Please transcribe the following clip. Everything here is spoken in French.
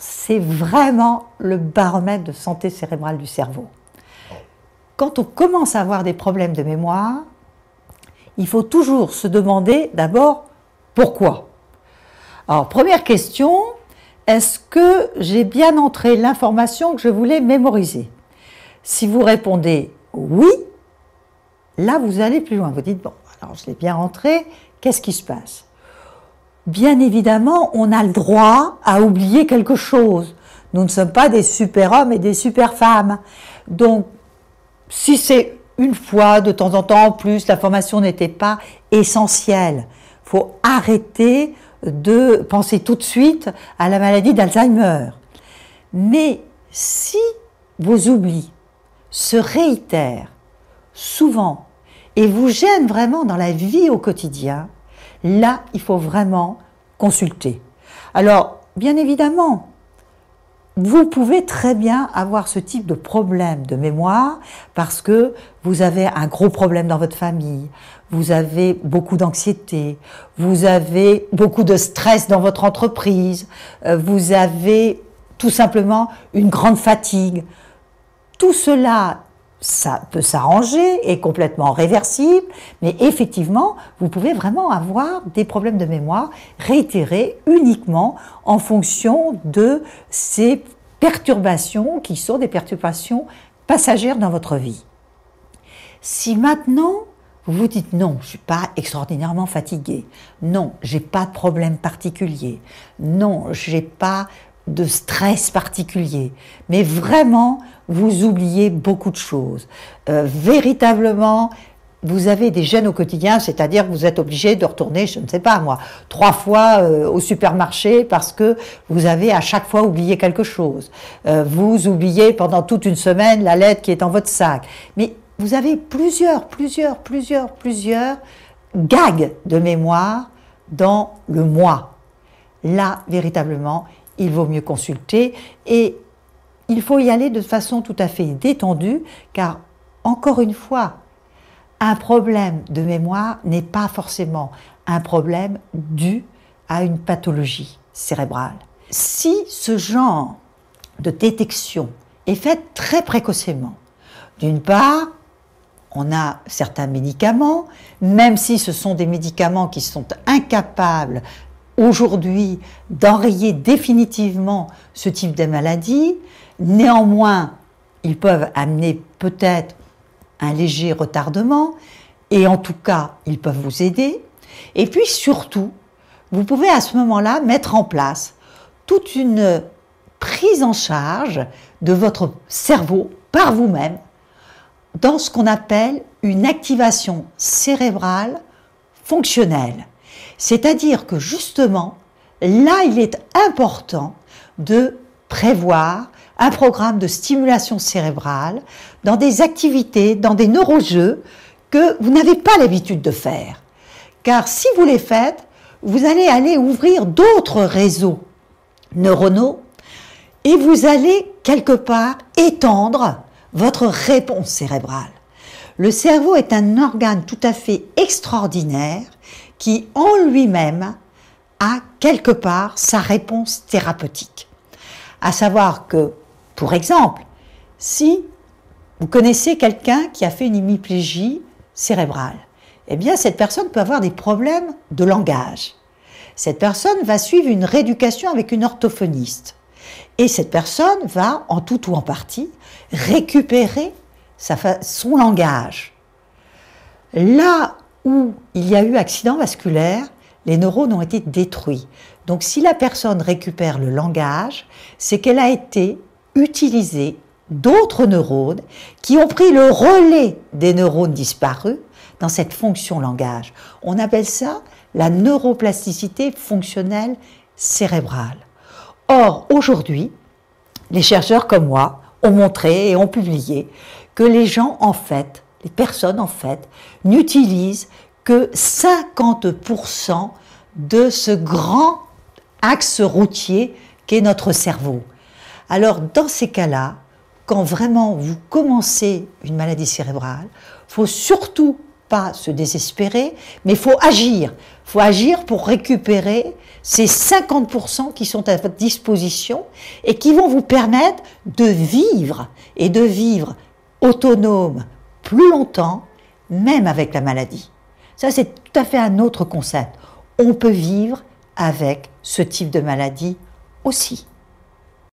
c'est vraiment le baromètre de santé cérébrale du cerveau. Quand on commence à avoir des problèmes de mémoire, il faut toujours se demander d'abord pourquoi. Alors, première question, est-ce que j'ai bien entré l'information que je voulais mémoriser? Si vous répondez oui, là vous allez plus loin. Vous dites, bon, alors je l'ai bien rentré, qu'est-ce qui se passe? Bien évidemment, on a le droit à oublier quelque chose. Nous ne sommes pas des super-hommes et des super-femmes. Donc, si c'est une fois, de temps en temps en plus, l'information n'était pas essentielle, il faut arrêter de penser tout de suite à la maladie d'Alzheimer. Mais si vos oublis se réitèrent souvent et vous gênent vraiment dans la vie au quotidien, là, il faut vraiment consulter. Alors, bien évidemment, vous pouvez très bien avoir ce type de problème de mémoire parce que vous avez un gros problème dans votre famille, vous avez beaucoup d'anxiété, vous avez beaucoup de stress dans votre entreprise, vous avez tout simplement une grande fatigue. Tout cela, ça peut s'arranger, est complètement réversible, mais effectivement, vous pouvez vraiment avoir des problèmes de mémoire réitérés uniquement en fonction de ces perturbations qui sont des perturbations passagères dans votre vie. Si maintenant, vous vous dites non, je ne suis pas extraordinairement fatigué, non, je n'ai pas de problème particulier, non, je n'ai pas de stress particulier, mais vraiment, vous oubliez beaucoup de choses. Véritablement, vous avez des gênes au quotidien, c'est-à-dire que vous êtes obligé de retourner, je ne sais pas moi, 3 fois au supermarché parce que vous avez à chaque fois oublié quelque chose. Vous oubliez pendant toute une semaine la lettre qui est dans votre sac. Mais vous avez plusieurs gags de mémoire dans le moi. Là, véritablement, il vaut mieux consulter et il faut y aller de façon tout à fait détendue car, encore une fois, un problème de mémoire n'est pas forcément un problème dû à une pathologie cérébrale. Si ce genre de détection est fait très précocement, d'une part, on a certains médicaments, même si ce sont des médicaments qui sont incapables aujourd'hui d'enrayer définitivement ce type de maladie, néanmoins, ils peuvent amener peut-être un léger retardement, et en tout cas, ils peuvent vous aider. Et puis surtout, vous pouvez à ce moment-là mettre en place toute une prise en charge de votre cerveau par vous-même dans ce qu'on appelle une activation cérébrale fonctionnelle. C'est-à-dire que justement, là, il est important de prévoir un programme de stimulation cérébrale dans des activités, dans des neurojeux que vous n'avez pas l'habitude de faire. Car si vous les faites, vous allez aller ouvrir d'autres réseaux neuronaux et vous allez quelque part étendre votre réponse cérébrale. Le cerveau est un organe tout à fait extraordinaire qui, en lui-même, a quelque part sa réponse thérapeutique. À savoir que, pour exemple, si vous connaissez quelqu'un qui a fait une hémiplégie cérébrale, eh bien cette personne peut avoir des problèmes de langage. Cette personne va suivre une rééducation avec une orthophoniste. Et cette personne va, en tout ou en partie, récupérer son langage. Là où il y a eu accident vasculaire, les neurones ont été détruits. Donc si la personne récupère le langage, c'est qu'elle a été utilisée d'autres neurones qui ont pris le relais des neurones disparus dans cette fonction langage. On appelle ça la neuroplasticité fonctionnelle cérébrale. Or, aujourd'hui, les chercheurs comme moi ont montré et ont publié que les gens, en fait, les personnes, en fait, n'utilisent que 50% de ce grand axe routier qu'est notre cerveau. Alors, dans ces cas-là, quand vraiment vous commencez une maladie cérébrale, il faut surtout pas se désespérer, mais il faut agir. Il faut agir pour récupérer ces 50% qui sont à votre disposition et qui vont vous permettre de vivre et de vivre autonome plus longtemps, même avec la maladie. Ça, c'est tout à fait un autre concept. On peut vivre avec ce type de maladie aussi.